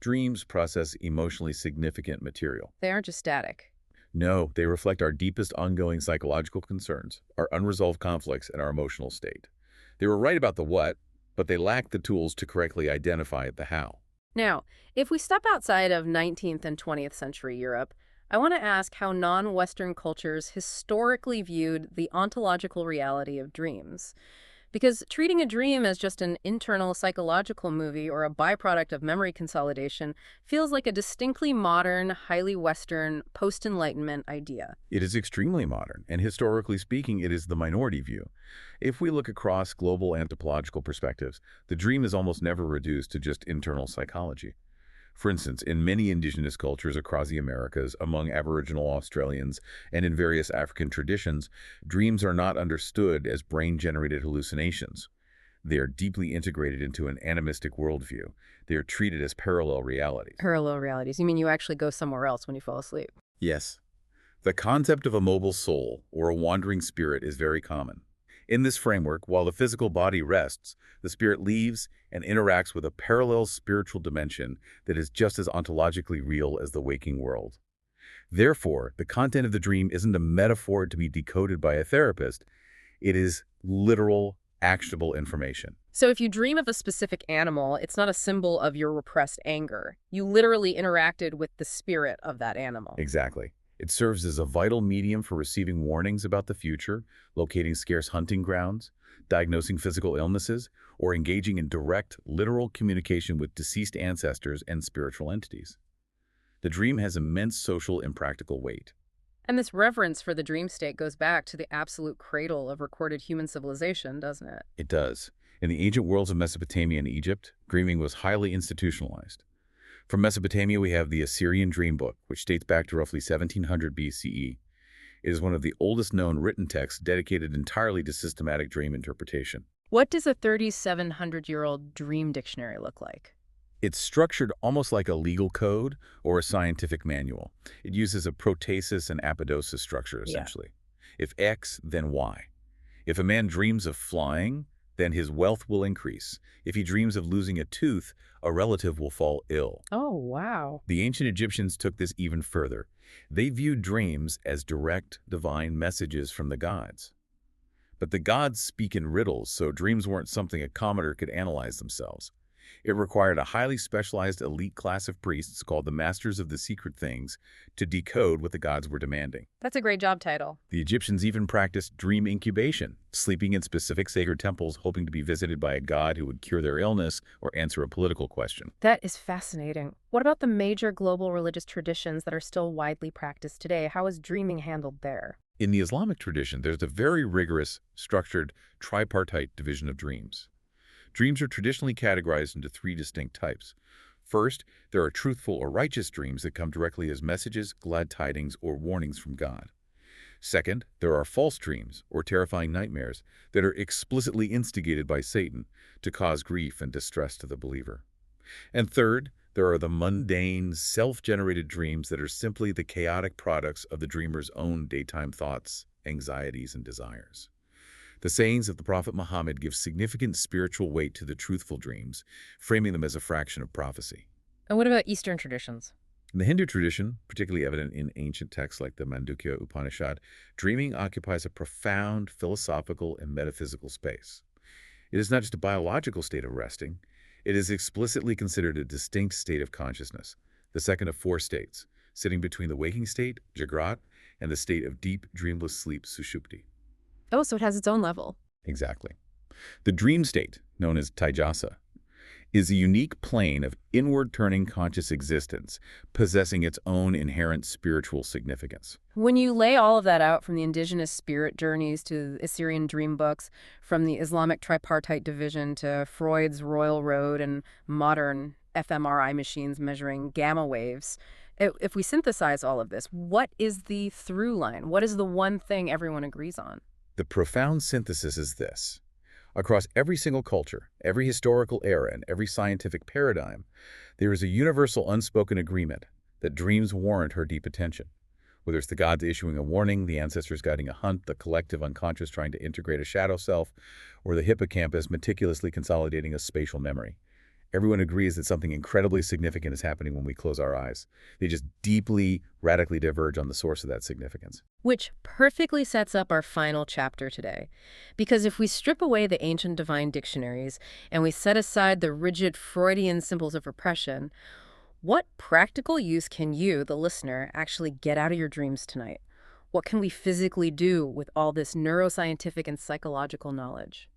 Dreams process emotionally significant material. They aren't just static. No, they reflect our deepest ongoing psychological concerns, our unresolved conflicts, and our emotional state. They were right about the what, but they lacked the tools to correctly identify the how. Now, if we step outside of 19th and 20th century Europe, I want to ask how non-Western cultures historically viewed the ontological reality of dreams. Because treating a dream as just an internal psychological movie or a byproduct of memory consolidation feels like a distinctly modern, highly Western, post-Enlightenment idea. It is extremely modern, and historically speaking, it is the minority view. If we look across global anthropological perspectives, the dream is almost never reduced to just internal psychology. For instance, in many indigenous cultures across the Americas, among Aboriginal Australians, and in various African traditions, dreams are not understood as brain-generated hallucinations. They are deeply integrated into an animistic worldview. They are treated as parallel realities. Parallel realities. You mean you actually go somewhere else when you fall asleep? Yes. The concept of a mobile soul or a wandering spirit is very common. In this framework, while the physical body rests, the spirit leaves and interacts with a parallel spiritual dimension that is just as ontologically real as the waking world. Therefore, the content of the dream isn't a metaphor to be decoded by a therapist. It is literal, actionable information. So if you dream of a specific animal, it's not a symbol of your repressed anger. You literally interacted with the spirit of that animal. Exactly. It serves as a vital medium for receiving warnings about the future, locating scarce hunting grounds, diagnosing physical illnesses, or engaging in direct, literal communication with deceased ancestors and spiritual entities. The dream has immense social and practical weight. And this reverence for the dream state goes back to the absolute cradle of recorded human civilization, doesn't it? It does. In the ancient worlds of Mesopotamia and Egypt, dreaming was highly institutionalized. From Mesopotamia, we have the Assyrian Dream Book, which dates back to roughly 1700 BCE. It is one of the oldest known written texts dedicated entirely to systematic dream interpretation. What does a 3,700-year-old dream dictionary look like? It's structured almost like a legal code or a scientific manual. It uses a protasis and apodosis structure, essentially. If X, then Y. If a man dreams of flying, then his wealth will increase. If he dreams of losing a tooth, a relative will fall ill. Oh, wow. The ancient Egyptians took this even further. They viewed dreams as direct, divine messages from the gods. But the gods speak in riddles, so dreams weren't something a commoner could analyze themselves. It required a highly specialized elite class of priests called the Masters of the Secret Things to decode what the gods were demanding. That's a great job title. The Egyptians even practiced dream incubation, sleeping in specific sacred temples hoping to be visited by a god who would cure their illness or answer a political question. That is fascinating. What about the major global religious traditions that are still widely practiced today? How is dreaming handled there? In the Islamic tradition, there's a very rigorous, structured, tripartite division of dreams. Dreams are traditionally categorized into three distinct types. First, there are truthful or righteous dreams that come directly as messages, glad tidings, or warnings from God. Second, there are false dreams, or terrifying nightmares, that are explicitly instigated by Satan to cause grief and distress to the believer. And third, there are the mundane, self-generated dreams that are simply the chaotic products of the dreamer's own daytime thoughts, anxieties, and desires. The sayings of the Prophet Muhammad give significant spiritual weight to the truthful dreams, framing them as a fraction of prophecy. And what about Eastern traditions? In the Hindu tradition, particularly evident in ancient texts like the Mandukya Upanishad, dreaming occupies a profound philosophical and metaphysical space. It is not just a biological state of resting. It is explicitly considered a distinct state of consciousness, the second of four states, sitting between the waking state, Jagrat, and the state of deep, dreamless sleep, Sushupti. Oh, so it has its own level. Exactly. The dream state, known as Taijasa, is a unique plane of inward-turning conscious existence, possessing its own inherent spiritual significance. When you lay all of that out, from the indigenous spirit journeys to Assyrian dream books, from the Islamic tripartite division to Freud's Royal Road and modern fMRI machines measuring gamma waves, if we synthesize all of this, what is the through line? What is the one thing everyone agrees on? The profound synthesis is this. Across every single culture, every historical era, and every scientific paradigm, there is a universal unspoken agreement that dreams warrant her deep attention. Whether it's the gods issuing a warning, the ancestors guiding a hunt, the collective unconscious trying to integrate a shadow self, or the hippocampus meticulously consolidating a spatial memory. Everyone agrees that something incredibly significant is happening when we close our eyes. They just deeply, radically diverge on the source of that significance. Which perfectly sets up our final chapter today. Because if we strip away the ancient divine dictionaries and we set aside the rigid Freudian symbols of repression, What practical use can you, the listener, actually get out of your dreams tonight? What can we physically do with all this neuroscientific and psychological knowledge?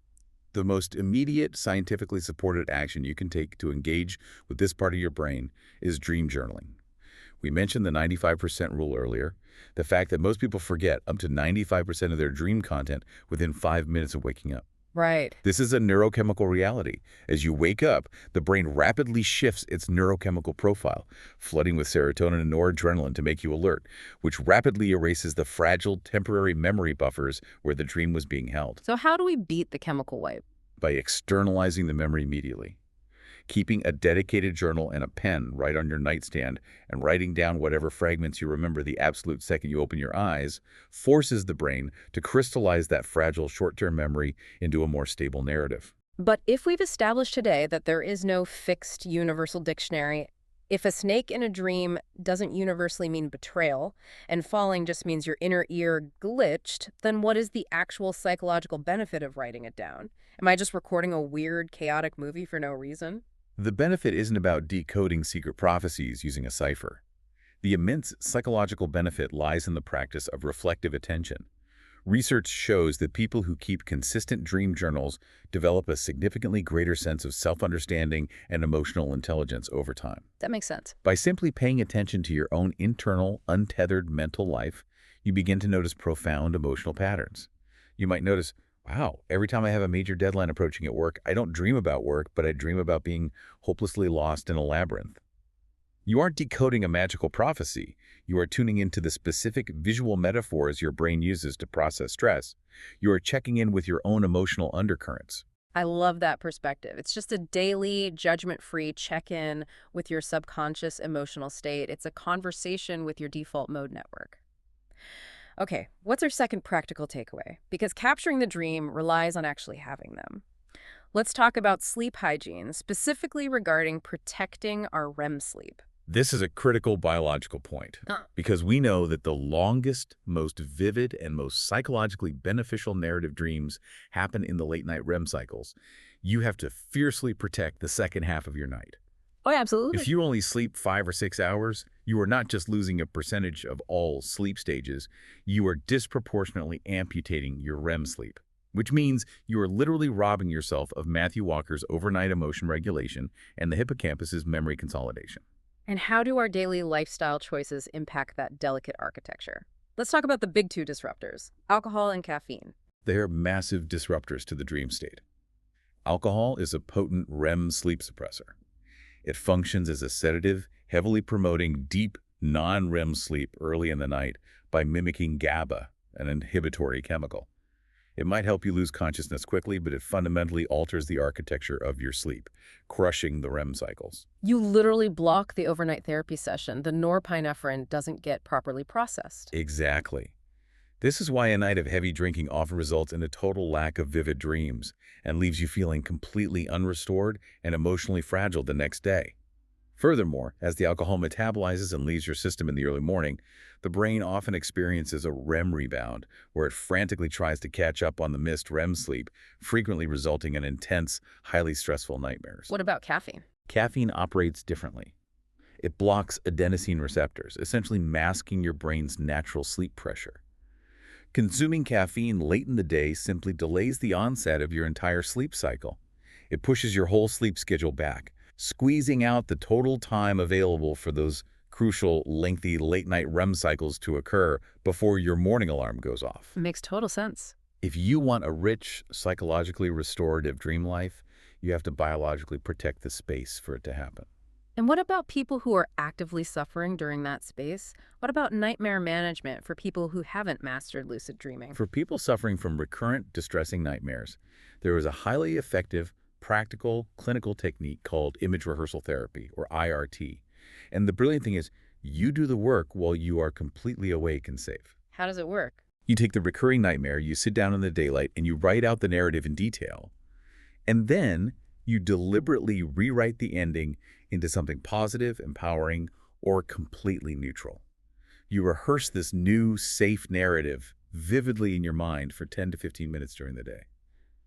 The most immediate, scientifically supported action you can take to engage with this part of your brain is dream journaling. We mentioned the 95% rule earlier, the fact that most people forget up to 95% of their dream content within 5 minutes of waking up. Right. This is a neurochemical reality. As you wake up, the brain rapidly shifts its neurochemical profile, flooding with serotonin and noradrenaline to make you alert, which rapidly erases the fragile temporary memory buffers where the dream was being held. So how do we beat the chemical wipe? By externalizing the memory immediately. Keeping a dedicated journal and a pen right on your nightstand and writing down whatever fragments you remember the absolute second you open your eyes forces the brain to crystallize that fragile short-term memory into a more stable narrative. But if we've established today that there is no fixed universal dictionary, if a snake in a dream doesn't universally mean betrayal, and falling just means your inner ear glitched, then what is the actual psychological benefit of writing it down? Am I just recording a weird, chaotic movie for no reason? The benefit isn't about decoding secret prophecies using a cipher. The immense psychological benefit lies in the practice of reflective attention. Research shows that people who keep consistent dream journals develop a significantly greater sense of self-understanding and emotional intelligence over time. That makes sense. By simply paying attention to your own internal, untethered mental life, you begin to notice profound emotional patterns. You might notice, wow, every time I have a major deadline approaching at work, I don't dream about work, but I dream about being hopelessly lost in a labyrinth. You aren't decoding a magical prophecy. You are tuning into the specific visual metaphors your brain uses to process stress. You are checking in with your own emotional undercurrents. I love that perspective. It's just a daily, judgment-free check-in with your subconscious emotional state. It's a conversation with your default mode network. Okay, what's our second practical takeaway? Because capturing the dream relies on actually having them. Let's talk about sleep hygiene, specifically regarding protecting our REM sleep. This is a critical biological point because we know that the longest, most vivid, and most psychologically beneficial narrative dreams happen in the late-night REM cycles. You have to fiercely protect the second half of your night. Oh, absolutely. If you only sleep 5 or 6 hours, you are not just losing a percentage of all sleep stages, you are disproportionately amputating your REM sleep, which means you are literally robbing yourself of Matthew Walker's overnight emotion regulation and the hippocampus's memory consolidation. And how do our daily lifestyle choices impact that delicate architecture? Let's talk about the big two disruptors, alcohol and caffeine. They are massive disruptors to the dream state. Alcohol is a potent REM sleep suppressor. It functions as a sedative, heavily promoting deep, non-REM sleep early in the night by mimicking GABA, an inhibitory chemical. It might help you lose consciousness quickly, but it fundamentally alters the architecture of your sleep, crushing the REM cycles. You literally block the overnight therapy session. The norepinephrine doesn't get properly processed. Exactly. This is why a night of heavy drinking often results in a total lack of vivid dreams and leaves you feeling completely unrestored and emotionally fragile the next day. Furthermore, as the alcohol metabolizes and leaves your system in the early morning, the brain often experiences a REM rebound, where it frantically tries to catch up on the missed REM sleep, frequently resulting in intense, highly stressful nightmares. What about caffeine? Caffeine operates differently. It blocks adenosine receptors, essentially masking your brain's natural sleep pressure. Consuming caffeine late in the day simply delays the onset of your entire sleep cycle. It pushes your whole sleep schedule back, squeezing out the total time available for those crucial, lengthy, late-night REM cycles to occur before your morning alarm goes off. Makes total sense. If you want a rich, psychologically restorative dream life, you have to biologically protect the space for it to happen. And what about people who are actively suffering during that space? What about nightmare management for people who haven't mastered lucid dreaming? For people suffering from recurrent, distressing nightmares, there is a highly effective, practical, clinical technique called image rehearsal therapy, or IRT. And the brilliant thing is, you do the work while you are completely awake and safe. How does it work? You take the recurring nightmare, you sit down in the daylight, and you write out the narrative in detail. And then you deliberately rewrite the ending into something positive, empowering, or completely neutral. You rehearse this new, safe narrative vividly in your mind for 10 to 15 minutes during the day.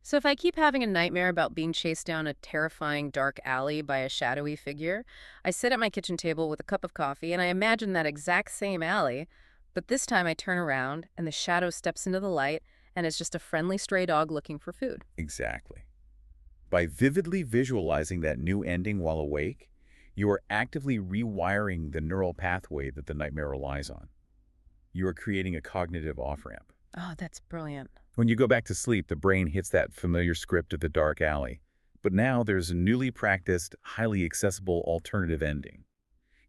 So if I keep having a nightmare about being chased down a terrifying dark alley by a shadowy figure, I sit at my kitchen table with a cup of coffee and I imagine that exact same alley, but this time I turn around and the shadow steps into the light and it's just a friendly stray dog looking for food. Exactly. By vividly visualizing that new ending while awake, you are actively rewiring the neural pathway that the nightmare relies on. You are creating a cognitive off-ramp. Oh, that's brilliant. When you go back to sleep, the brain hits that familiar script of the dark alley. But now there's a newly practiced, highly accessible alternative ending.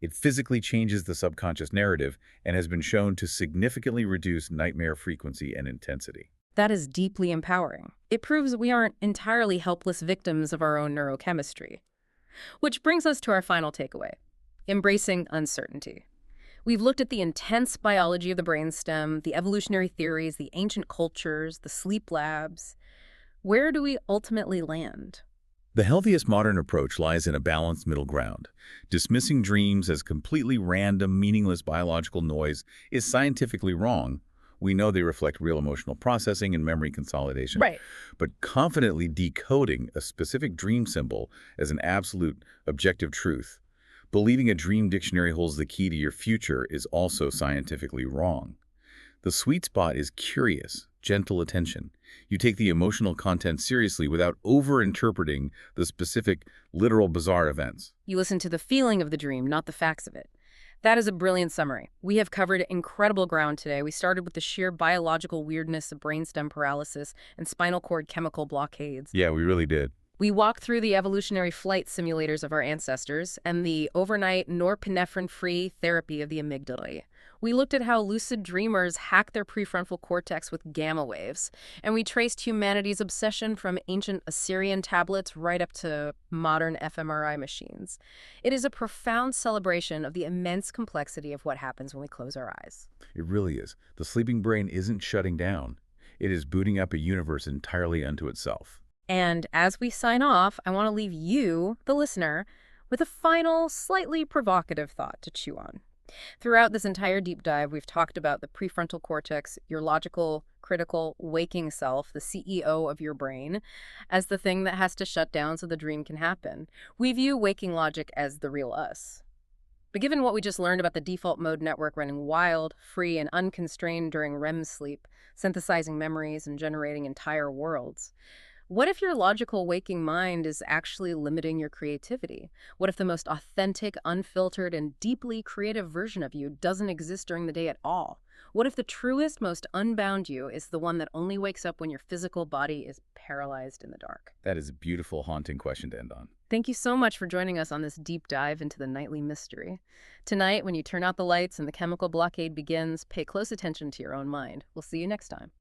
It physically changes the subconscious narrative and has been shown to significantly reduce nightmare frequency and intensity. That is deeply empowering. It proves we aren't entirely helpless victims of our own neurochemistry. Which brings us to our final takeaway, embracing uncertainty. We've looked at the intense biology of the brainstem, the evolutionary theories, the ancient cultures, the sleep labs. Where do we ultimately land? The healthiest modern approach lies in a balanced middle ground. Dismissing dreams as completely random, meaningless biological noise is scientifically wrong. We know they reflect real emotional processing and memory consolidation. Right. But confidently decoding a specific dream symbol as an absolute, objective truth, believing a dream dictionary holds the key to your future is also scientifically wrong. The sweet spot is curious, gentle attention. You take the emotional content seriously without over-interpreting the specific, literal, bizarre events. You listen to the feeling of the dream, not the facts of it. That is a brilliant summary. We have covered incredible ground today. We started with the sheer biological weirdness of brainstem paralysis and spinal cord chemical blockades. Yeah, we really did. We walked through the evolutionary flight simulators of our ancestors and the overnight norepinephrine-free therapy of the amygdala. We looked at how lucid dreamers hack their prefrontal cortex with gamma waves, and we traced humanity's obsession from ancient Assyrian tablets right up to modern fMRI machines. It is a profound celebration of the immense complexity of what happens when we close our eyes. It really is. The sleeping brain isn't shutting down. It is booting up a universe entirely unto itself. And as we sign off, I want to leave you, the listener, with a final, slightly provocative thought to chew on. Throughout this entire deep dive, we've talked about the prefrontal cortex, your logical, critical, waking self, the CEO of your brain, as the thing that has to shut down so the dream can happen. We view waking logic as the real us. But given what we just learned about the default mode network running wild, free, and unconstrained during REM sleep, synthesizing memories and generating entire worlds, what if your logical waking mind is actually limiting your creativity? What if the most authentic, unfiltered, and deeply creative version of you doesn't exist during the day at all? What if the truest, most unbound you is the one that only wakes up when your physical body is paralyzed in the dark? That is a beautiful, haunting question to end on. Thank you so much for joining us on this deep dive into the nightly mystery. Tonight, when you turn out the lights and the chemical blockade begins, pay close attention to your own mind. We'll see you next time.